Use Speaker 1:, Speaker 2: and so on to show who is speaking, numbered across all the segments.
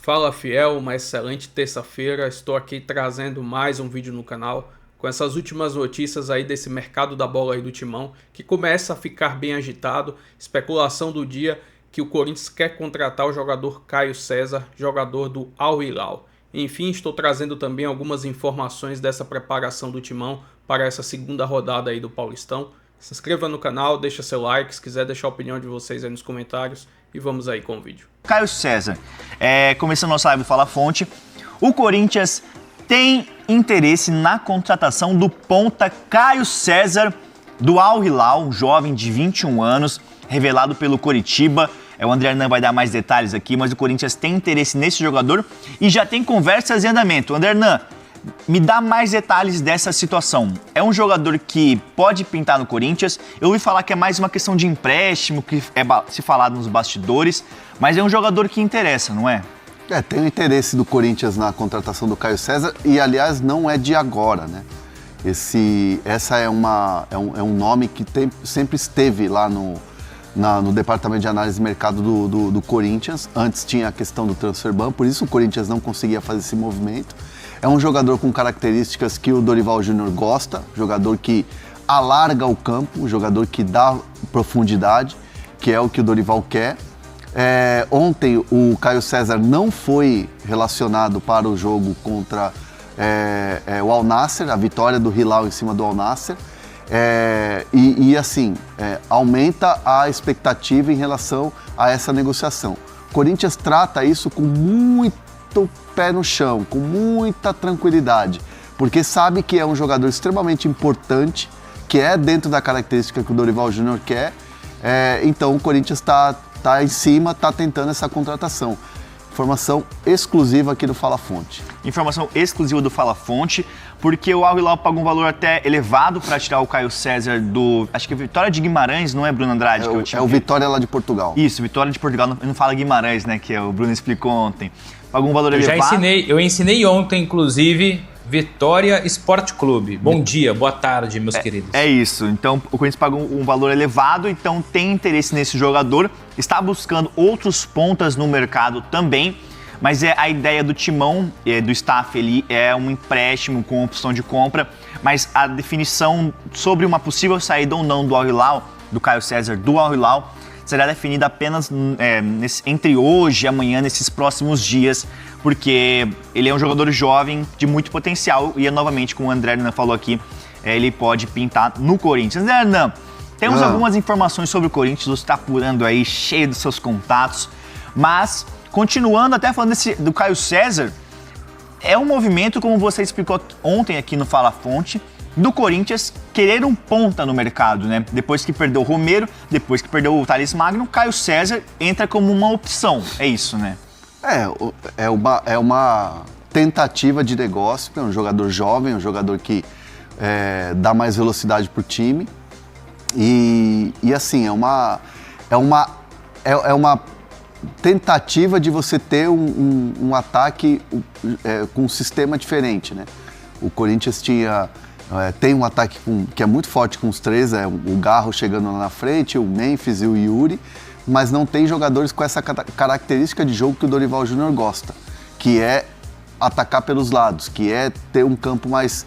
Speaker 1: Fala fiel, uma excelente terça-feira, estou aqui trazendo mais um vídeo no canal com essas últimas notícias aí desse mercado da bola aí do Timão, que começa a ficar bem agitado. Especulação do dia que o Corinthians quer contratar o jogador Caio César, jogador do Al Hilal. Enfim, estou trazendo também algumas informações dessa preparação do Timão para essa segunda rodada aí do Paulistão. Se inscreva no canal, deixa seu like, se quiser deixar a opinião de vocês aí nos comentários e vamos aí com o vídeo.
Speaker 2: Caio César, começando nossa live do Fala Fonte, o Corinthians tem interesse na contratação do ponta Caio César do Al Hilal, um jovem de 21 anos, revelado pelo Coritiba. O André Hernan vai dar mais detalhes aqui, mas o Corinthians tem interesse nesse jogador e já tem conversas em andamento. André Hernan, me dá mais detalhes dessa situação. É um jogador que pode pintar no Corinthians. Eu ouvi falar que é mais uma questão de empréstimo, que é se falado nos bastidores, mas é um jogador que interessa, não é?
Speaker 3: Tem o interesse do Corinthians na contratação do Caio César e, aliás, não é de agora, né? Essa é um nome que sempre esteve lá no departamento de análise de mercado do Corinthians. Antes tinha a questão do transfer ban, por isso o Corinthians não conseguia fazer esse movimento. É um jogador com características que o Dorival Júnior gosta, jogador que alarga o campo, jogador que dá profundidade, que é o que o Dorival quer. Ontem o Caio César não foi relacionado para o jogo contra o Al Nassr, a vitória do Hilal em cima do Al Nassr. Aumenta a expectativa em relação a essa negociação. O Corinthians trata isso com muito pé no chão, com muita tranquilidade, porque sabe que é um jogador extremamente importante, que é dentro da característica que o Dorival Júnior quer. Então o Corinthians está em cima, está tentando essa contratação. Informação exclusiva aqui do Fala Fonte.
Speaker 2: Informação exclusiva do Fala Fonte, porque o Al Hilal pagou um valor até elevado para tirar o Caio César acho que Vitória de Guimarães, não é, Bruno Andrade?
Speaker 3: O Vitória lá de Portugal.
Speaker 2: Isso, Vitória de Portugal, não fala Guimarães, né, que o Bruno explicou ontem. Pagou um valor elevado.
Speaker 4: Eu ensinei ontem, inclusive, Vitória Esporte Clube. Bom dia, boa tarde, meus queridos.
Speaker 2: É isso, então o Corinthians pagou um valor elevado, então tem interesse nesse jogador, está buscando outros pontas no mercado também, mas a ideia do Timão, do staff ali, é um empréstimo com opção de compra, mas a definição sobre uma possível saída ou não do Al Hilal, do Caio César do Al Hilal, será definida apenas entre hoje e amanhã, nesses próximos dias, porque ele é um jogador jovem de muito potencial e, novamente, como o André Hernan falou aqui, ele pode pintar no Corinthians. André Hernan, temos algumas informações sobre o Corinthians, você está apurando aí, cheio dos seus contatos, mas, continuando até falando do Caio César, é um movimento, como você explicou ontem aqui no Fala Fonte, do Corinthians querer um ponta no mercado, né? Depois que perdeu o Romero, depois que perdeu o Thales Magno, Caio César entra como uma opção, é isso, né?
Speaker 3: É uma tentativa de negócio, é um jogador jovem, um jogador que dá mais velocidade pro time e assim, é uma tentativa de você ter um ataque com um sistema diferente, né? O Corinthians tem um ataque que é muito forte com os três, o Garro chegando lá na frente, o Memphis e o Yuri, mas não tem jogadores com essa característica de jogo que o Dorival Júnior gosta, que é atacar pelos lados, que é ter um campo mais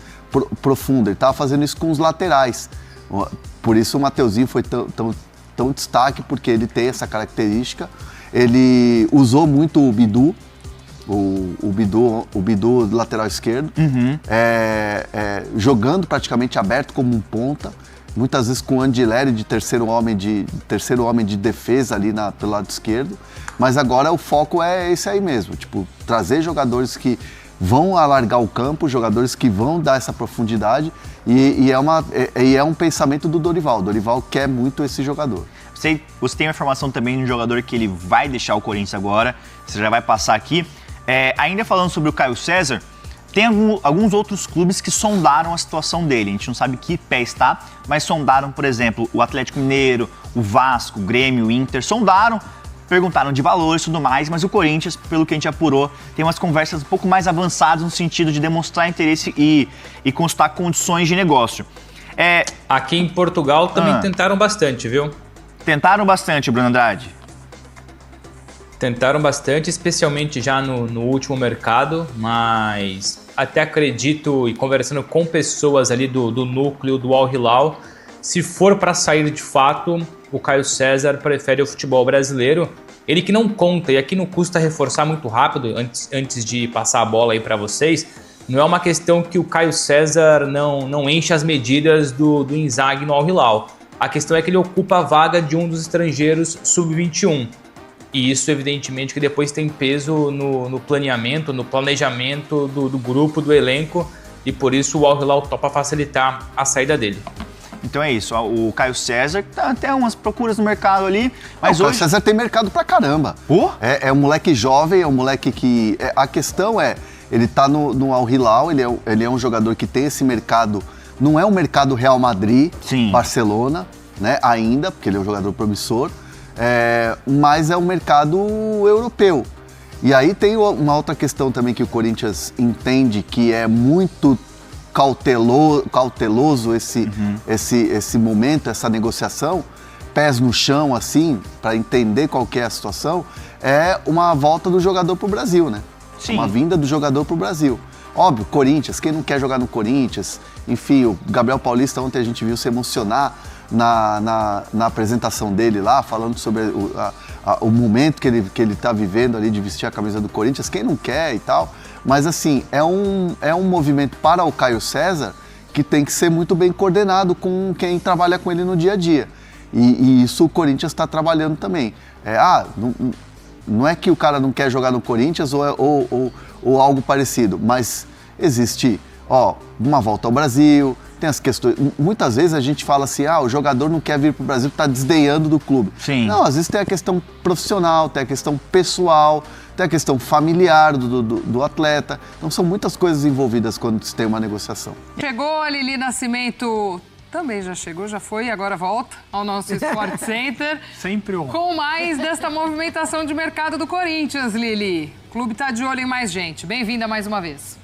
Speaker 3: profundo. Ele estava fazendo isso com os laterais, por isso o Mateuzinho foi tão destaque, porque ele tem essa característica. Ele usou muito o Bidu, o Bidu lateral esquerdo, jogando praticamente aberto como um ponta, muitas vezes com o Andileri de terceiro homem de defesa ali pelo lado esquerdo, mas agora o foco é esse aí mesmo, trazer jogadores que vão alargar o campo, jogadores que vão dar essa profundidade e é um pensamento do Dorival. O Dorival quer muito esse jogador.
Speaker 2: Você tem uma informação também de um jogador que ele vai deixar o Corinthians agora, você já vai passar aqui. Ainda falando sobre o Caio César, tem alguns outros clubes que sondaram a situação dele. A gente não sabe que pé está, mas sondaram, por exemplo, o Atlético Mineiro, o Vasco, o Grêmio, o Inter, sondaram, perguntaram de valores e tudo mais, mas o Corinthians, pelo que a gente apurou, tem umas conversas um pouco mais avançadas no sentido de demonstrar interesse e consultar condições de negócio.
Speaker 4: Aqui em Portugal também tentaram bastante, viu?
Speaker 2: Tentaram bastante, Bruno Andrade.
Speaker 4: Tentaram bastante, especialmente já no último mercado, mas até acredito, e conversando com pessoas ali do núcleo do Al Hilal, se for para sair de fato, o Caio César prefere o futebol brasileiro. Ele que não conta, e aqui não custa reforçar muito rápido, antes de passar a bola aí para vocês, não é uma questão que o Caio César não enche as medidas do Inzaghi no Al Hilal. A questão é que ele ocupa a vaga de um dos estrangeiros sub-21. E isso, evidentemente, que depois tem peso no planeamento, no planejamento do grupo, do elenco, e por isso o Al Hilal topa facilitar a saída dele.
Speaker 2: Então é isso, o Caio César tá até umas procuras no mercado ali, mas
Speaker 3: o
Speaker 2: hoje...
Speaker 3: Caio César tem mercado pra caramba. É um moleque jovem, é um moleque que... a questão é, ele tá no Al Hilal, ele é um jogador que tem esse mercado, não é um mercado Real Madrid,
Speaker 2: Sim.
Speaker 3: Barcelona, né, ainda, porque ele é um jogador promissor, mas é um mercado europeu. E aí tem uma outra questão também que o Corinthians entende que é muito cauteloso esse momento, essa negociação, pés no chão assim, para entender qual que é a situação, é uma volta do jogador pro Brasil, né?
Speaker 2: Sim.
Speaker 3: Uma vinda do jogador pro Brasil. Óbvio, Corinthians, quem não quer jogar no Corinthians, enfim, o Gabriel Paulista ontem a gente viu se emocionar na apresentação dele lá, falando sobre o momento que ele tá vivendo ali de vestir a camisa do Corinthians, quem não quer e tal. Mas assim, é um movimento para o Caio César que tem que ser muito bem coordenado com quem trabalha com ele no dia a dia. E isso o Corinthians está trabalhando também. Não é que o cara não quer jogar no Corinthians ou algo parecido, mas existe uma volta ao Brasil, tem as questões... Muitas vezes a gente fala assim, o jogador não quer vir para o Brasil, está desdenhando do clube.
Speaker 2: Sim.
Speaker 3: Não, às vezes tem a questão profissional, tem a questão pessoal, tem a questão familiar do atleta. Então são muitas coisas envolvidas quando se tem uma negociação.
Speaker 5: Chegou a Lili Nascimento... Também já chegou, já foi, agora volta ao nosso Sport Center.
Speaker 1: Sempre um.
Speaker 5: Com mais desta movimentação de mercado do Corinthians, Lili. O clube está de olho em mais gente. Bem-vinda mais uma vez.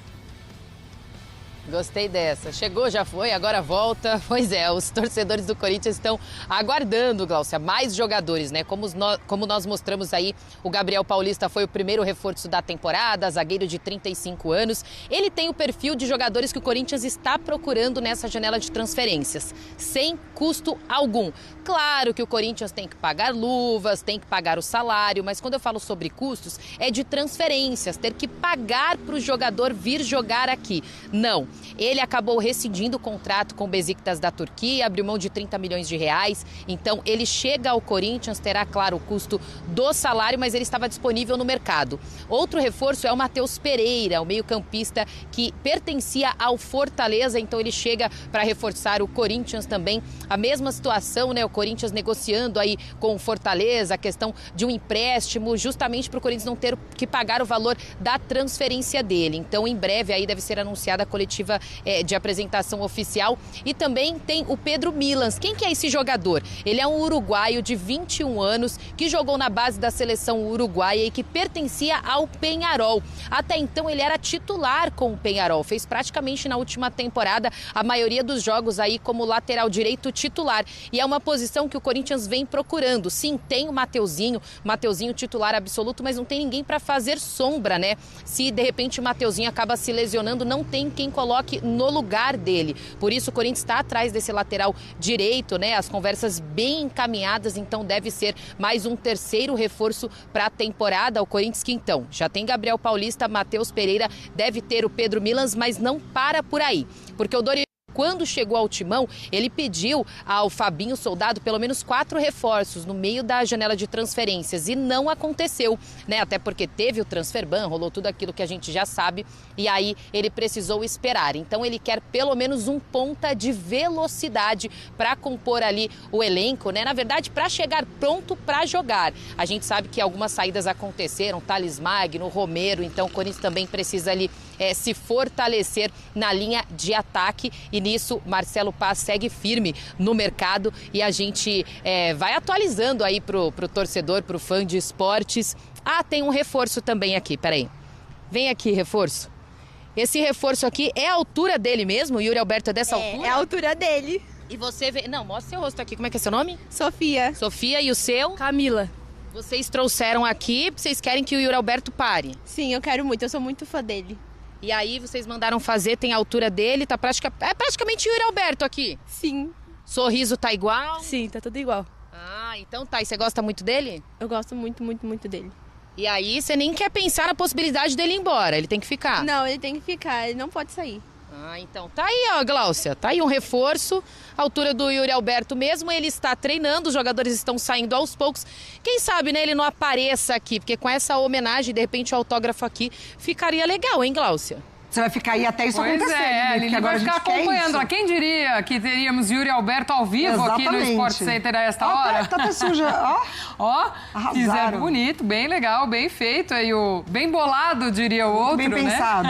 Speaker 6: Gostei dessa. Chegou, já foi, agora volta. Pois é, os torcedores do Corinthians estão aguardando, Gláucia, mais jogadores, né? Como nós mostramos aí, o Gabriel Paulista foi o primeiro reforço da temporada, zagueiro de 35 anos. Ele tem o perfil de jogadores que o Corinthians está procurando nessa janela de transferências, sem custo algum. Claro que o Corinthians tem que pagar luvas, tem que pagar o salário, mas quando eu falo sobre custos, é de transferências, ter que pagar para o jogador vir jogar aqui. Não. Ele acabou rescindindo o contrato com o Besiktas da Turquia, abriu mão de 30 milhões de reais. Então, ele chega ao Corinthians, terá, claro, o custo do salário, mas ele estava disponível no mercado. Outro reforço é o Matheus Pereira, o meio-campista que pertencia ao Fortaleza. Então, ele chega para reforçar o Corinthians também. A mesma situação, né? O Corinthians negociando aí com o Fortaleza a questão de um empréstimo, justamente para o Corinthians não ter que pagar o valor da transferência dele. Então, em breve, aí deve ser anunciada a coletiva de apresentação oficial. E também tem o Pedro Milans. Quem que é esse jogador? Ele é um uruguaio de 21 anos que jogou na base da seleção uruguaia e que pertencia ao Peñarol. Até então ele era titular com o Peñarol, fez praticamente na última temporada a maioria dos jogos aí como lateral direito titular. E é uma posição que o Corinthians vem procurando. Sim, tem o Mateuzinho titular absoluto, mas não tem ninguém para fazer sombra, né? Se de repente o Mateuzinho acaba se lesionando, não tem quem coloque no lugar dele. Por isso o Corinthians está atrás desse lateral direito, né? As conversas bem encaminhadas, então deve ser mais um terceiro reforço para a temporada. O Corinthians que então já tem Gabriel Paulista, Matheus Pereira, deve ter o Pedro Milans, mas não para por aí, porque o Dorival, quando chegou ao Timão, ele pediu ao Fabinho Soldado pelo menos 4 reforços no meio da janela de transferências e não aconteceu, né? Até porque teve o transfer ban, rolou tudo aquilo que a gente já sabe e aí ele precisou esperar. Então ele quer pelo menos um ponta de velocidade para compor ali o elenco, né? Na verdade, para chegar pronto para jogar. A gente sabe que algumas saídas aconteceram, Thales Magno, Romero, então o Corinthians também precisa ali se fortalecer na linha de ataque e nisso Marcelo Paz segue firme no mercado e a gente vai atualizando aí pro torcedor, pro fã de esportes. Tem um reforço também aqui, peraí. Vem aqui, reforço. Esse reforço aqui é a altura dele mesmo? O Yuri Alberto é dessa altura?
Speaker 7: É a altura dele.
Speaker 6: E você vê... Não, mostra seu rosto aqui. Como é que é seu nome?
Speaker 7: Sofia.
Speaker 6: Sofia, e o seu?
Speaker 7: Camila.
Speaker 6: Vocês trouxeram aqui porque vocês querem que o Yuri Alberto pare.
Speaker 7: Sim, eu quero muito, eu sou muito fã dele.
Speaker 6: E aí vocês mandaram fazer, tem a altura dele, tá praticamente o Yuri Alberto aqui.
Speaker 7: Sim.
Speaker 6: Sorriso tá igual?
Speaker 7: Sim, tá tudo igual.
Speaker 6: Ah, então tá. E você gosta muito dele?
Speaker 7: Eu gosto muito, muito, muito dele.
Speaker 6: E aí você nem quer pensar na possibilidade dele ir embora, ele tem que ficar?
Speaker 7: Não, ele tem que ficar, ele não pode sair.
Speaker 6: Ah, então tá aí, ó, Gláucia, tá aí um reforço, altura do Yuri Alberto mesmo, ele está treinando, os jogadores estão saindo aos poucos. Quem sabe, né, ele não apareça aqui, porque com essa homenagem, de repente o autógrafo aqui ficaria legal, hein, Gláucia?
Speaker 8: Você vai ficar aí até isso
Speaker 5: Pois
Speaker 8: acontecer.
Speaker 5: é,
Speaker 8: Lili,
Speaker 5: ele
Speaker 8: agora
Speaker 5: vai ficar
Speaker 8: a gente quer
Speaker 5: acompanhando.
Speaker 8: isso.
Speaker 5: Quem diria que teríamos Yuri Alberto ao vivo aqui no
Speaker 8: Exatamente.
Speaker 5: Sport Center a esta
Speaker 8: Ó,
Speaker 5: hora?
Speaker 8: tá até suja, ó.
Speaker 5: Ó,
Speaker 8: Arrasaram.
Speaker 5: fizeram bonito, bem legal, bem feito. Aí bem bolado, diria o outro,
Speaker 8: bem
Speaker 5: né?
Speaker 8: pensado.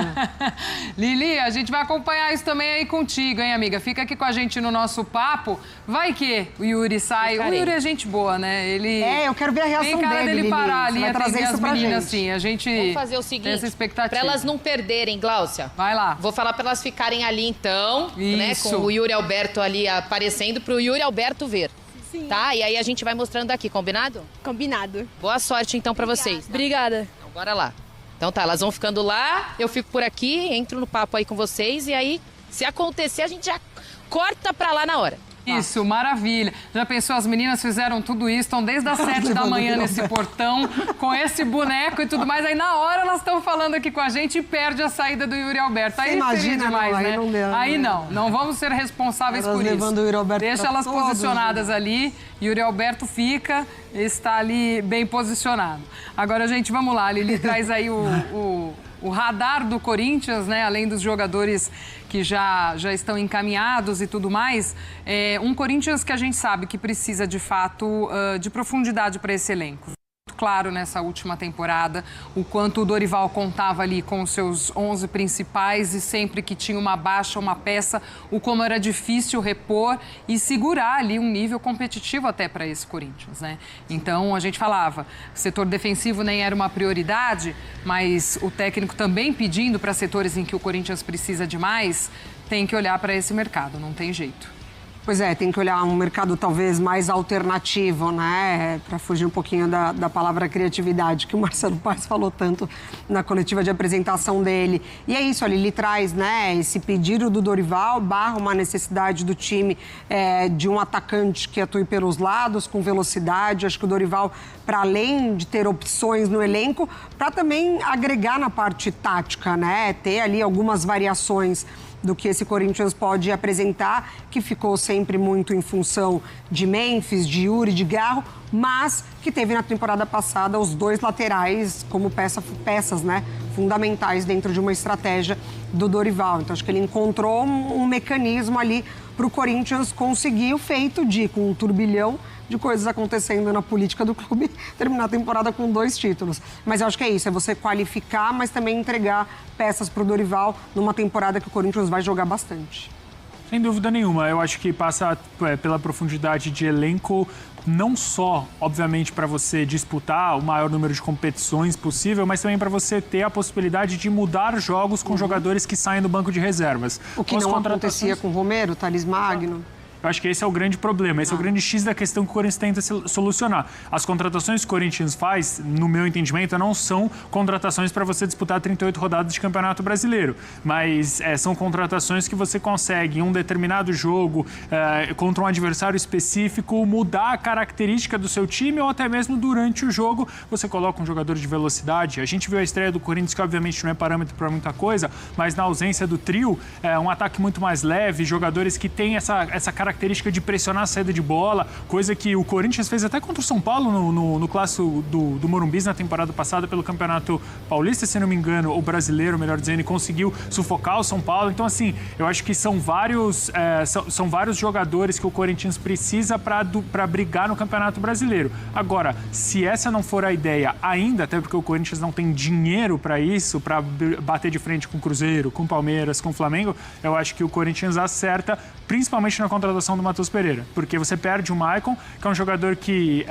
Speaker 5: Lili, a gente vai acompanhar isso também aí contigo, hein, amiga? Fica aqui com a gente no nosso papo. Vai que o Yuri sai.
Speaker 6: Ficarei.
Speaker 5: O Yuri é gente boa, né? Ele
Speaker 8: Eu quero ver a reação
Speaker 5: tem cara
Speaker 8: dele,
Speaker 5: dele
Speaker 8: Lili.
Speaker 5: parar ali
Speaker 8: Você
Speaker 5: e
Speaker 8: vai trazer
Speaker 5: atender
Speaker 8: isso
Speaker 5: as
Speaker 8: pra
Speaker 5: meninas,
Speaker 8: gente.
Speaker 5: assim. A gente
Speaker 6: Vamos fazer o
Speaker 5: tem
Speaker 6: seguinte,
Speaker 5: essa expectativa.
Speaker 6: pra elas não perderem, Gláucia.
Speaker 5: Vai lá.
Speaker 6: Vou falar pra elas ficarem ali então, né,
Speaker 5: Isso.
Speaker 6: com o Yuri Alberto ali aparecendo pro Yuri Alberto ver.
Speaker 7: Sim.
Speaker 6: Tá? E aí a gente vai mostrando aqui, combinado?
Speaker 7: Combinado.
Speaker 6: Boa sorte então pra vocês.
Speaker 7: Obrigada.
Speaker 6: Então bora lá. Então tá, elas vão ficando lá, eu fico por aqui, entro no papo aí com vocês e aí, se acontecer, a gente já corta pra lá na hora.
Speaker 5: Isso, maravilha. Já pensou, as meninas fizeram tudo isso, estão desde as 7 da manhã nesse portão, com esse boneco e tudo mais. Aí na hora elas estão falando aqui com a gente e perde a saída do Yuri Alberto. Aí
Speaker 8: Você
Speaker 5: seria
Speaker 8: imagina,
Speaker 5: demais,
Speaker 8: não, aí
Speaker 5: né?
Speaker 8: não deu,
Speaker 5: Aí
Speaker 8: né?
Speaker 5: não vamos ser responsáveis
Speaker 8: Elas
Speaker 5: por isso.
Speaker 8: levando o Yuri Alberto
Speaker 5: Deixa
Speaker 8: pra
Speaker 5: elas
Speaker 8: todos,
Speaker 5: posicionadas ali, Yuri Alberto fica, está ali bem posicionado. Agora, gente, vamos lá, Lili traz aí o radar do Corinthians, né? Além dos jogadores que já estão encaminhados e tudo mais, um Corinthians que a gente sabe que precisa, de fato, de profundidade para esse elenco. Claro, nessa última temporada, o quanto o Dorival contava ali com os seus 11 principais e sempre que tinha uma baixa, uma peça, o como era difícil repor e segurar ali um nível competitivo até para esse Corinthians, né? Então, a gente falava, o setor defensivo nem era uma prioridade, mas o técnico também pedindo para setores em que o Corinthians precisa de mais, tem que olhar para esse mercado, não tem jeito.
Speaker 8: Pois é, tem que olhar um mercado talvez mais alternativo, né? Para fugir um pouquinho da palavra criatividade, que o Marcelo Paes falou tanto na coletiva de apresentação dele. E é isso, ele traz, né, esse pedido do Dorival, barra uma necessidade do time de um atacante que atue pelos lados, com velocidade. Acho que o Dorival, para além de ter opções no elenco, para também agregar na parte tática, né? Ter ali algumas variações do que esse Corinthians pode apresentar, que ficou sempre muito em função de Memphis, de Yuri, de Garro, mas que teve na temporada passada os dois laterais como peças, né, fundamentais dentro de uma estratégia do Dorival. Então, acho que ele encontrou um mecanismo ali para o Corinthians conseguir o feito com um turbilhão de coisas acontecendo na política do clube, terminar a temporada com 2 títulos. Mas eu acho que é isso, é você qualificar, mas também entregar peças para o Dorival numa temporada que o Corinthians vai jogar bastante.
Speaker 9: Sem dúvida nenhuma, eu acho que passa pela profundidade de elenco, não só, obviamente, para você disputar o maior número de competições possível, mas também para você ter a possibilidade de mudar jogos com jogadores que saem do banco de reservas.
Speaker 8: O que não acontecia com o Romero, Thales Magno.
Speaker 9: Eu acho que esse é o grande problema, esse é o grande X da questão que o Corinthians tenta solucionar. As contratações que o Corinthians faz, no meu entendimento, não são contratações para você disputar 38 rodadas de Campeonato Brasileiro, mas são contratações que você consegue, em um determinado jogo, contra um adversário específico, mudar a característica do seu time ou até mesmo durante o jogo, você coloca um jogador de velocidade. A gente viu a estreia do Corinthians, que obviamente não é parâmetro para muita coisa, mas na ausência do trio, um ataque muito mais leve, jogadores que têm essa característica de pressionar a saída de bola, coisa que o Corinthians fez até contra o São Paulo no clássico do Morumbi na temporada passada pelo Campeonato Paulista, se não me engano, ou brasileiro, melhor dizendo, e conseguiu sufocar o São Paulo. Então, assim, eu acho que são vários jogadores que o Corinthians precisa para brigar no Campeonato Brasileiro. Agora, se essa não for a ideia ainda, até porque o Corinthians não tem dinheiro para isso, para bater de frente com o Cruzeiro, com o Palmeiras, com o Flamengo, eu acho que o Corinthians acerta, principalmente na contratação contratação do Matheus Pereira, porque você perde o Maicon, que é um jogador que,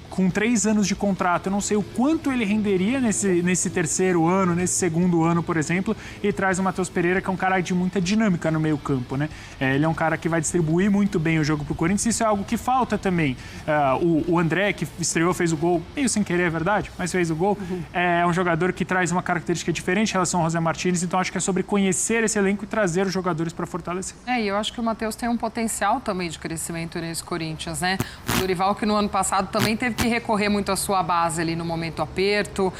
Speaker 9: com 3 anos de contrato, eu não sei o quanto ele renderia nesse terceiro ano, nesse segundo ano, por exemplo, e traz o Matheus Pereira, que é um cara de muita dinâmica no meio campo, né? Ele é um cara que vai distribuir muito bem o jogo pro Corinthians, isso é algo que falta também. O André, que estreou, fez o gol, meio sem querer, é verdade, mas fez o gol, é um jogador que traz uma característica diferente em relação ao José Martínez, então acho que é sobre conhecer esse elenco e trazer os jogadores para fortalecer.
Speaker 5: E eu acho que o Matheus tem um potencial também de crescimento nesse Corinthians, né? O Dorival, que no ano passado também teve que recorrer muito à sua base ali no momento aperto,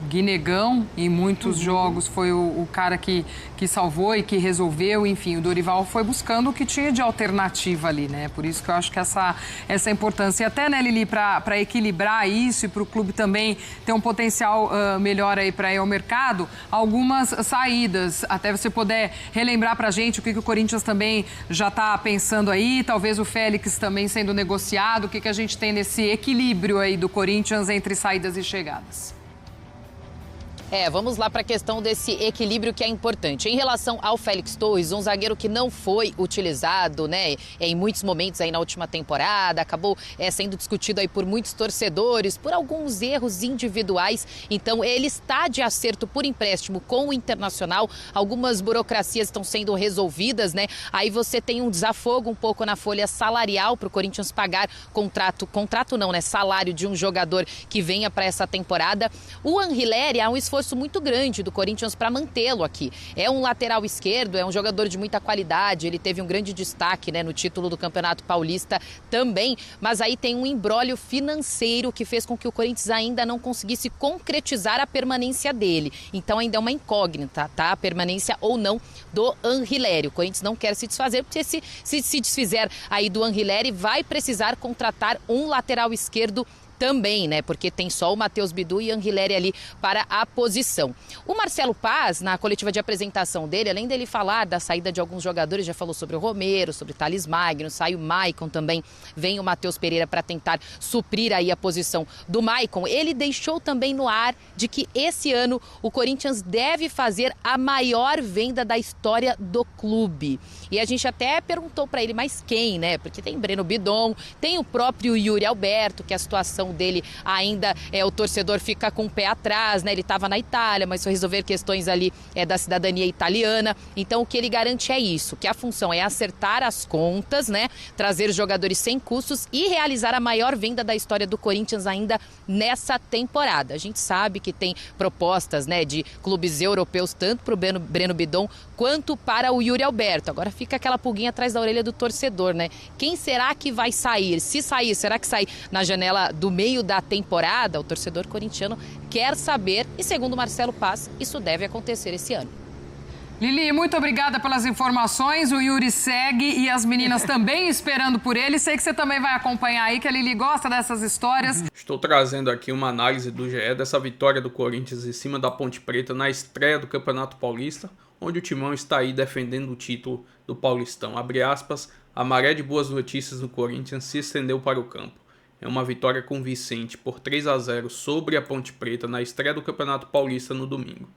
Speaker 5: Guinegão, em muitos jogos, foi o cara que salvou e que resolveu, enfim, o Dorival foi buscando o que tinha de alternativa ali, né? Por isso que eu acho que essa importância, e até, né, Lili, para equilibrar isso e para o clube também ter um potencial melhor aí para ir ao mercado, algumas saídas, até você poder relembrar para a gente o que o Corinthians também já está pensando aí, talvez o Félix também sendo negociado, o que a gente tem nesse equilíbrio aí do Corinthians entre saídas e chegadas.
Speaker 6: Vamos lá para a questão desse equilíbrio que é importante. Em relação ao Félix Torres, um zagueiro que não foi utilizado, né, em muitos momentos aí na última temporada, acabou sendo discutido aí por muitos torcedores, por alguns erros individuais. Então, ele está de acerto por empréstimo com o Internacional. Algumas burocracias estão sendo resolvidas, né? Aí você tem um desafogo um pouco na folha salarial para o Corinthians pagar contrato não, né? Salário de um jogador que venha para essa temporada. O Anrileri há um esforço muito grande do Corinthians para mantê-lo aqui. É um lateral esquerdo, é um jogador de muita qualidade, ele teve um grande destaque, né, no título do Campeonato Paulista também, mas aí tem um imbróglio financeiro que fez com que o Corinthians ainda não conseguisse concretizar a permanência dele. Então ainda é uma incógnita, tá? A permanência ou não do Anrileri. O Corinthians não quer se desfazer, porque se desfizer aí do Anrileri, vai precisar contratar um lateral esquerdo também, né? Porque tem só o Matheus Bidu e Anrileri ali para a posição. O Marcelo Paz, na coletiva de apresentação dele, além dele falar da saída de alguns jogadores, já falou sobre o Romero, sobre o Thales Magno, sai o Maicon também, vem o Matheus Pereira para tentar suprir aí a posição do Maicon. Ele deixou também no ar de que esse ano o Corinthians deve fazer a maior venda da história do clube. E a gente até perguntou para ele, mas quem, né? Porque tem Breno Bidon, tem o próprio Yuri Alberto, que a situação dele ainda o torcedor fica com o pé atrás, né? Ele estava na Itália, mas foi resolver questões ali da cidadania italiana. Então o que ele garante é isso, que a função é acertar as contas, né? Trazer jogadores sem custos e realizar a maior venda da história do Corinthians ainda nessa temporada. A gente sabe que tem propostas, né, de clubes europeus, tanto para o Breno Bidon quanto para o Yuri Alberto. Agora fica aquela pulguinha atrás da orelha do torcedor, né? Quem será que vai sair? Se sair, será que sai na janela do meio da temporada? O torcedor corintiano quer saber e, segundo Marcelo Paz, isso deve acontecer esse ano.
Speaker 5: Lili, muito obrigada pelas informações. O Yuri segue e as meninas também esperando por ele. Sei que você também vai acompanhar aí, que a Lili gosta dessas histórias.
Speaker 1: Estou trazendo aqui uma análise do GE dessa vitória do Corinthians em cima da Ponte Preta na estreia do Campeonato Paulista, onde o Timão está aí defendendo o título do Paulistão. Abre aspas, a maré de boas notícias no Corinthians se estendeu para o campo. É uma vitória convincente por 3-0 sobre a Ponte Preta na estreia do Campeonato Paulista no domingo.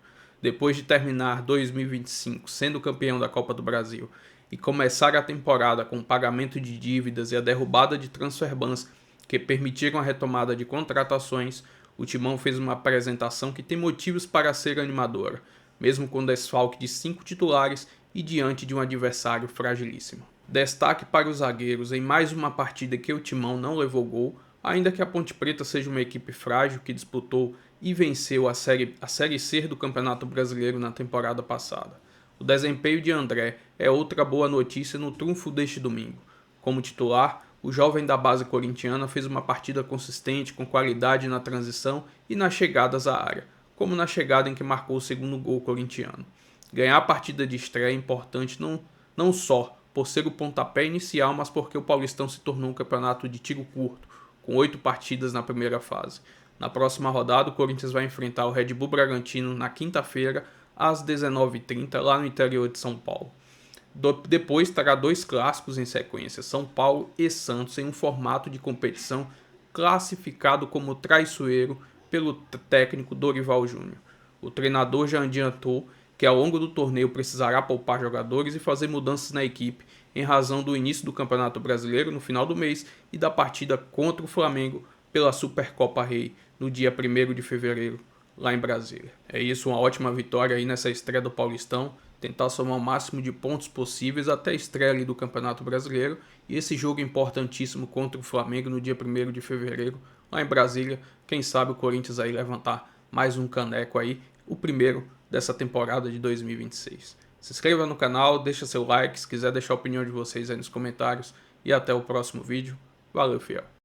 Speaker 1: Depois de terminar 2025 sendo campeão da Copa do Brasil e começar a temporada com o pagamento de dívidas e a derrubada de transferbans que permitiram a retomada de contratações, o Timão fez uma apresentação que tem motivos para ser animadora, mesmo com desfalque de 5 titulares e diante de um adversário fragilíssimo. Destaque para os zagueiros em mais uma partida que o Timão não levou gol, ainda que a Ponte Preta seja uma equipe frágil que disputou e venceu a Série C do Campeonato Brasileiro na temporada passada. O desempenho de André é outra boa notícia no trunfo deste domingo. Como titular, o jovem da base corintiana fez uma partida consistente, com qualidade na transição e nas chegadas à área, como na chegada em que marcou o segundo gol corintiano. Ganhar a partida de estreia é importante não só por ser o pontapé inicial, mas porque o Paulistão se tornou um campeonato de tiro curto, com 8 partidas na primeira fase. Na próxima rodada, o Corinthians vai enfrentar o Red Bull Bragantino na quinta-feira, às 19h30, lá no interior de São Paulo. Depois terá 2 clássicos em sequência, São Paulo e Santos, em um formato de competição classificado como traiçoeiro pelo técnico Dorival Júnior. O treinador já adiantou que ao longo do torneio precisará poupar jogadores e fazer mudanças na equipe em razão do início do Campeonato Brasileiro no final do mês e da partida contra o Flamengo pela Supercopa Rei no dia 1º de fevereiro, lá em Brasília. É isso, uma ótima vitória aí nessa estreia do Paulistão, tentar somar o máximo de pontos possíveis até a estreia ali do Campeonato Brasileiro e esse jogo importantíssimo contra o Flamengo no dia 1º de fevereiro, lá em Brasília. Quem sabe o Corinthians aí levantar mais um caneco aí, o primeiro dessa temporada de 2026. Se inscreva no canal, deixa seu like, se quiser deixar a opinião de vocês aí nos comentários e até o próximo vídeo. Valeu, fiel!